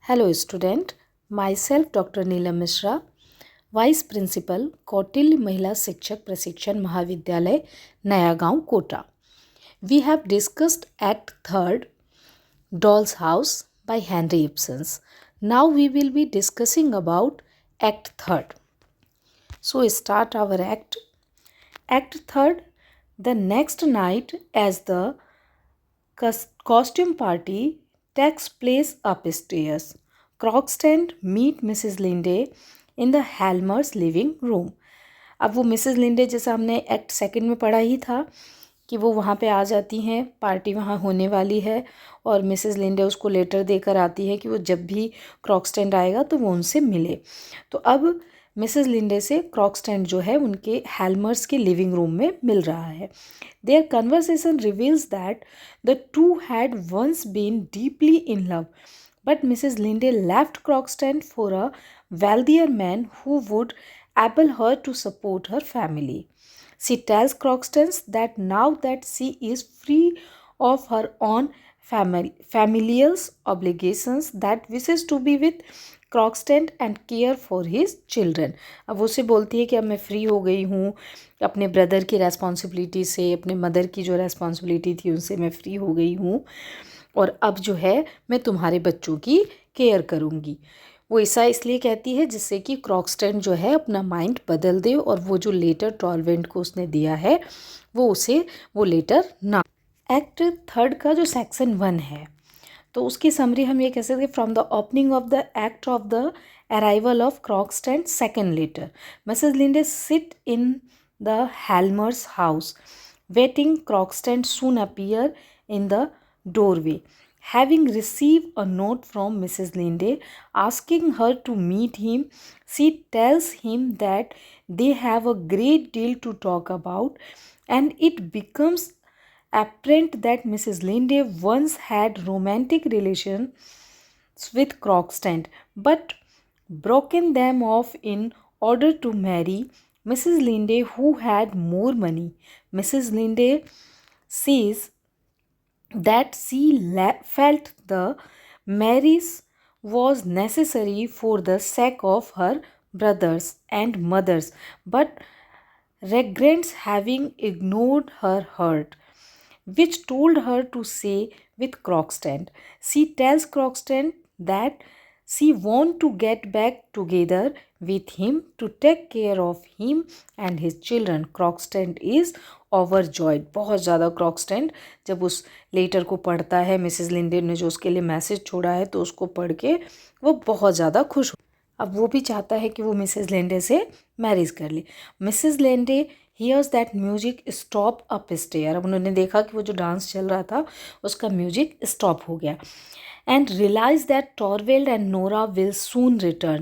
Hello student, myself Dr. Neelam Mishra, Vice Principal, Kautilya महिला शिक्षक प्रशिक्षण महाविद्यालय नया गांव Kota. We have discussed Act 3rd, Doll's House by Henry Ibsen. Now we will be discussing about Act 3rd. So start our act. Act 3rd, the next night as the costume party takes place upstairs. Crockston meet Mrs. Linde in the Helmer's living room. अब वो Mrs Linde जैसा हमने act second में पढ़ा ही था कि वो वहाँ पे आ जाती हैं, पार्टी वहाँ होने वाली है और मिसेस लिंडे उसको लेटर देकर आती है कि वो जब भी क्रॉक्सटेंड आएगा तो वो उनसे मिले. तो अब मिसेस लिंडे से क्रॉक्सटेंड जो है उनके हेल्मर्स के लिविंग रूम में मिल रहा है. Their conversation reveals that the two had once been deeply in love, but Mrs. Linde left Crockston for a wealthier man who would enable her to support her family. She tells Crockston that now that she is free of her own familial obligations, that wishes to be with क्रॉक्सटेंट and care for his children. अब उसे बोलती है कि अब मैं free हो गई हूँ अपने ब्रदर की रेस्पॉन्सिबिलिटी से, अपने मदर की जो रेस्पॉन्सिबिलिटी थी उनसे मैं फ्री हो गई हूँ और अब जो है मैं तुम्हारे बच्चों की केयर करूँगी. वो ऐसा इसलिए कहती है जिससे कि क्रॉक्सटेंट जो है अपना माइंड बदल दे और वो जो लेटर टॉलवेंट को उसने दिया है वो उसे वो लेटर ना. एक्ट 3rd का जो सेक्शन 1 है तो उसकी समरी हम ये कह सकते हैं from the opening of the act of the arrival of Krogstad second letter. Mrs Linde sit in the Helmers' house waiting. Krogstad soon appear in the doorway. Having received a note from Mrs. Linde asking her to meet him, she tells him that they have a great deal to talk about, and it becomes apparent that Mrs. Linde once had romantic relations with Crockston, but broken them off in order to marry Mrs. Linde, who had more money. Mrs. Linde says that she felt the marriage was necessary for the sake of her brothers and mothers, but regrets having ignored her heart, which told her to stay with Crockston. She tells Crockston that she wants to get back together with him to take care of him and his children. Crockston is overjoyed. बहुत ज़्यादा क्रॉक्सटेंट जब उस letter को पढ़ता है, Mrs Linde ने जो उसके लिए मैसेज छोड़ा है तो उसको पढ़ के वो बहुत ज़्यादा खुश हो. अब वो भी चाहता है कि वो मिसेस लिंडे से मैरिज कर ले. Mrs Linde hears that music stop up stair. अब उन्होंने देखा कि वो जो डांस चल रहा था उसका म्यूजिक स्टॉप हो गया. And realize that Torvald and Nora will soon return.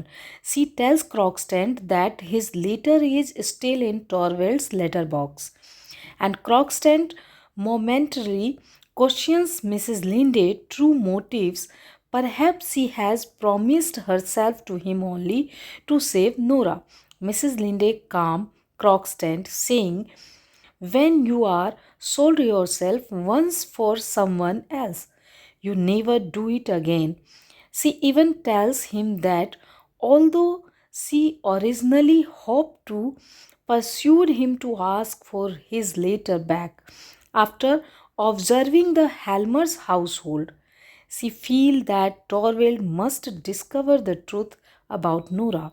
She tells Crockston that his letter is still in Torvald's letterbox. And Crockston momentarily questions Mrs. Linde's true motives. Perhaps she has promised herself to him only to save Nora. Mrs. Linde calms Crockston, saying, when you are sold yourself once for someone else, you never do it again. She even tells him that although she originally hoped to pursue him to ask for his letter back, after observing the Helmer's household, she feels that Torvald must discover the truth about Nora.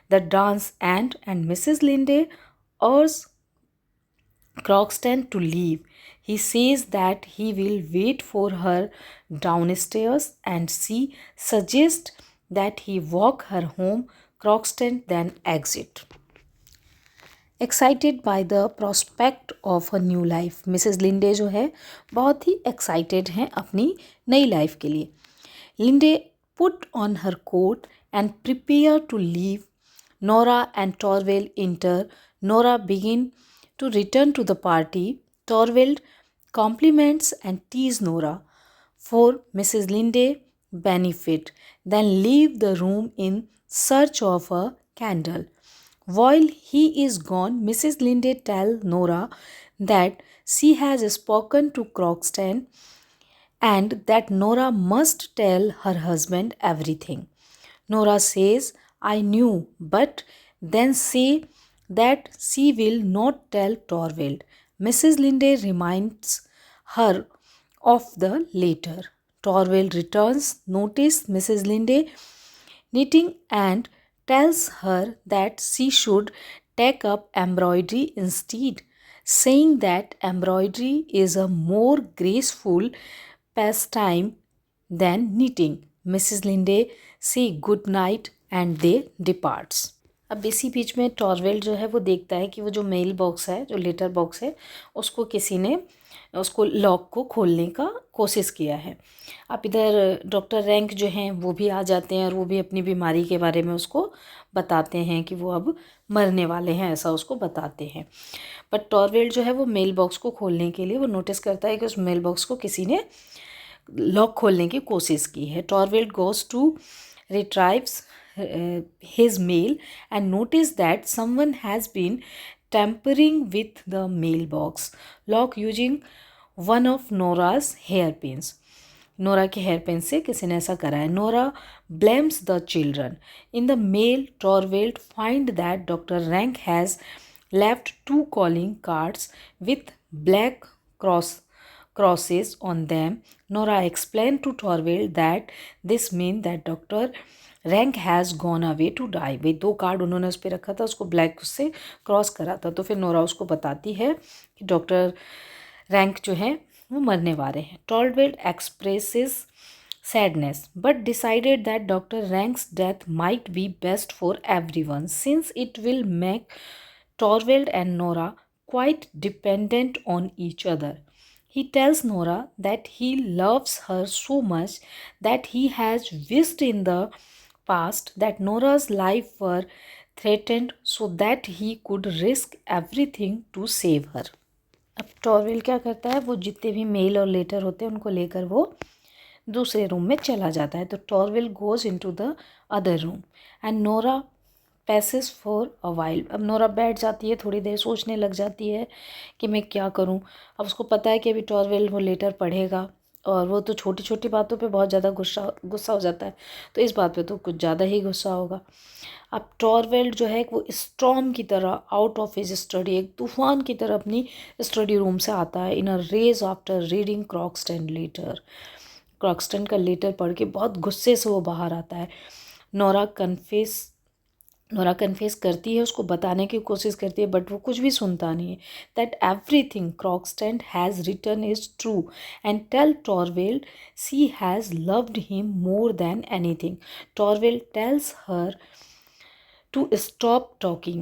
The dance ends and Mrs. Linde urges Crockston to leave. He says that he will wait for her downstairs and she suggests that he walk her home. Crockston then exit. Excited by the prospect of a new life. Mrs Linde जो है बहुत ही excited हैं अपनी नई life के लिए. Linde put on her coat and prepare to leave. Nora and Torvald enter. Nora begin to return to the party. Torvald compliments and tease Nora for Mrs. Linde's benefit, then leave the room in search of a candle. While he is gone, Mrs. Linde tells Nora that she has spoken to Crockston and that Nora must tell her husband everything. Nora says, I knew, but then say that she will not tell Torvald. Mrs. Linde reminds her of the letter. Torvald returns, notice Mrs. Linde knitting and tells her that she should take up embroidery instead, saying that embroidery is a more graceful pastime than knitting. Mrs. Linde say good night and they departs. अब इसी बीच में टॉरवेल जो है वो देखता है कि वो जो मेल बॉक्स है, जो लेटर बॉक्स है, उसको किसी ने उसको लॉक को खोलने का कोशिश किया है। अब इधर डॉक्टर रैंक जो हैं वो भी आ जाते हैं और वो भी अपनी बीमारी के बारे में उसको बताते हैं कि वो अब मरने वाले हैं, ऐसा उसको बताते हैं। बट टॉरवेल जो है वो मेल बॉक्स को खोलने के लिए वो नोटिस करता है कि उस मेल बॉक्स को किसी ने लॉक खोलने की कोशिश की है। Torvald goes to retrieves his mail and notice that someone has been tampering with the mailbox lock using one of Nora's hairpins. Nora के हेयर पेन से किसी ने ऐसा करा है। Nora blames the children. In the mail, Torvald find that Dr. Rank has left 2 calling cards with black crosses on them. Nora explained to Torvald that this means that Dr. Rank has gone away to die. भाई 2 card उन्होंने उस पर रखा था, उसको black से cross करा था। तो फिर नोरा उसको बताती है कि डॉक्टर रैंक जो है वो मरने वाले हैं। टॉरवेल्ड expresses sadness but decided that Dr. Rank's death might be best for everyone since it will make Torvald and Nora quite dependent on each other. He tells Nora that he loves her so much that he has wished in the past that Nora's life were threatened so that he could risk everything to save her. अब टॉरवेल क्या करता है, वो जितने भी mail और letter होते हैं उनको लेकर वो दूसरे रूम में चला जाता है। तो Torvald goes into the other room and Nora paces for a while. अब नोरा बैठ जाती है, थोड़ी देर सोचने लग जाती है कि मैं क्या करूं। अब उसको पता है कि अभी टॉरवेल वो लेटर पढ़ेगा और वो तो छोटी छोटी बातों पे बहुत ज़्यादा गुस्सा हो जाता है, तो इस बात पे तो कुछ ज़्यादा ही गुस्सा होगा। अब टॉरवेल्ड जो है वो स्टॉर्म की तरह आउट ऑफ हिज स्टडी, एक तूफान की तरह अपनी स्टडी रूम से आता है इन a rage after reading क्रॉक्सटन letter. क्रॉक्सटन का लेटर पढ़ के बहुत गुस्से से वो बाहर आता है। नोरा कन्फेस करती है, उसको बताने की कोशिश करती है, बट वो कुछ भी सुनता नहीं है। That everything Krogstad has written is true and tell Torvald she has loved him more than anything. Torvald tells her to stop talking,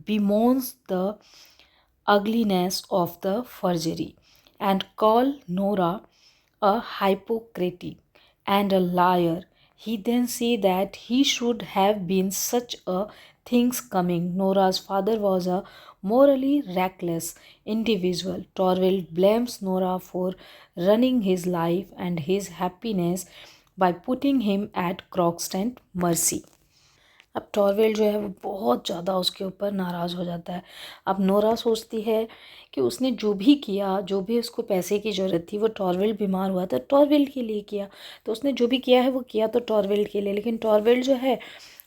bemoans the ugliness of the forgery, and call Nora a hypocrite and a liar. He then say that he should have been such a things coming. Nora's father was a morally reckless individual. Torvald blames Nora for running his life and his happiness by putting him at Crockston mercy. अब टॉरवेल जो है वो बहुत ज़्यादा उसके ऊपर नाराज़ हो जाता है। अब नोरा सोचती है कि उसने जो भी किया, जो भी उसको पैसे की ज़रूरत थी, वो टॉरवेल बीमार हुआ था टॉरवेल के लिए किया, तो उसने जो भी किया है वो किया तो टॉरवेल के लिए। लेकिन टॉरवेल जो है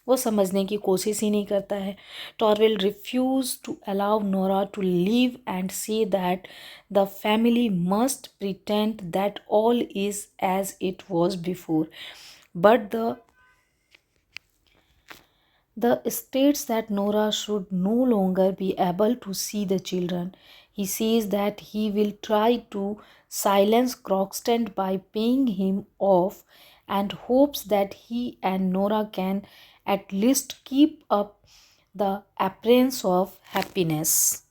वो समझने की कोशिश ही नहीं करता है। Torvald refuses to allow Nora to leave and say that the family must pretend that all is as it was before, but the states that Nora should no longer be able to see the children. He says that he will try to silence Crockston by paying him off and hopes that he and Nora can at least keep up the appearance of happiness.